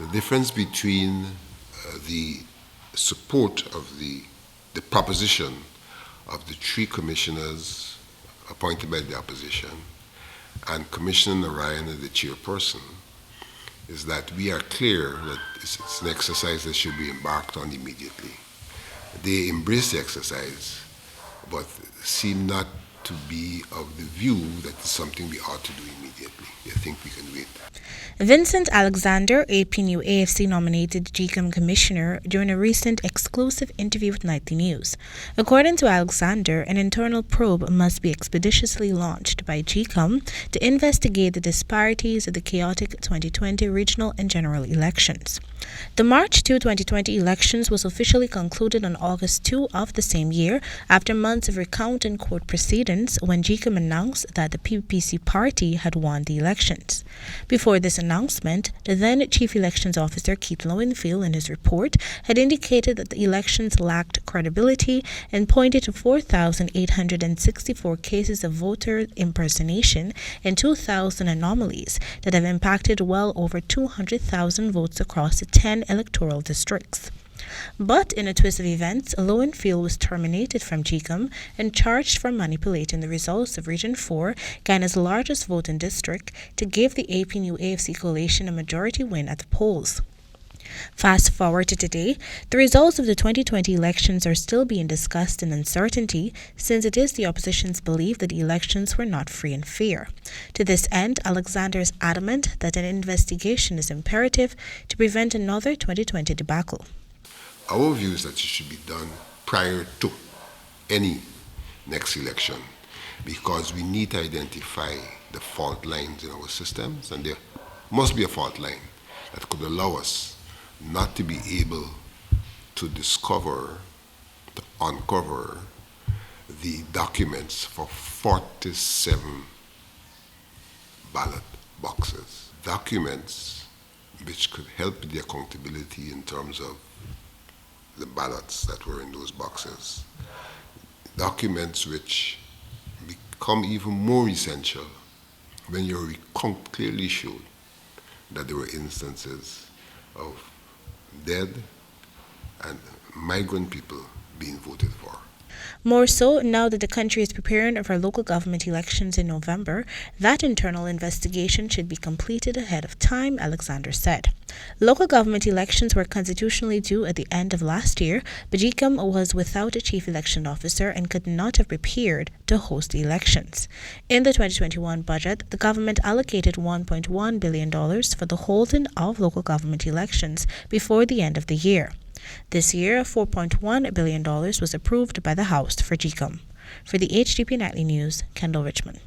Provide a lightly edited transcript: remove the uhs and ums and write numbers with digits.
The difference between the support of the proposition of the three commissioners appointed by the opposition and Commissioner Narayan as the chairperson is that we are clear that it's an exercise that should be embarked on immediately. They embrace the exercise, but seem not to be of the view that it's something we ought to do immediately. They think we can wait. Vincent Alexander, AP New AFC nominated GECOM commissioner during a recent exclusive interview with Nightly News. According to Alexander, an internal probe must be expeditiously launched by GECOM to investigate the disparities of the chaotic 2020 regional and general elections. The March 2, 2020 elections was officially concluded on August 2 of the same year after months of recount and court proceedings when GECOM announced that the PPC party had won the elections. Before this announcement, the then Chief Elections Officer Keith Lowenfield in his report had indicated that the elections lacked credibility and pointed to 4,864 cases of voter impersonation and 2,000 anomalies that have impacted well over 200,000 votes across the 10 electoral districts. But in a twist of events, Lowenfield was terminated from GECOM and charged for manipulating the results of Region 4, Ghana's largest voting district, to give the AP New AFC coalition a majority win at the polls. Fast forward to today, the results of the 2020 elections are still being discussed in uncertainty since it is the opposition's belief that the elections were not free and fair. To this end, Alexander is adamant that an investigation is imperative to prevent another 2020 debacle. Our view is that it should be done prior to any next election because we need to identify the fault lines in our systems, and there must be a fault line that could allow us not to be able to uncover the documents for 47 ballot boxes. Documents which could help the accountability in terms of the ballots that were in those boxes. Documents which become even more essential when your recount clearly showed that there were instances of dead and migrant people being voted for. More so, now that the country is preparing for local government elections in November, that internal investigation should be completed ahead of time, Alexander said. Local government elections were constitutionally due at the end of last year, but GECOM was without a chief election officer and could not have prepared to host the elections. In the 2021 budget, the government allocated $1.1 billion for the holding of local government elections before the end of the year. This year, $4.1 billion was approved by the House for GECOM. For the HDP Nightly News, Kendell Richmond.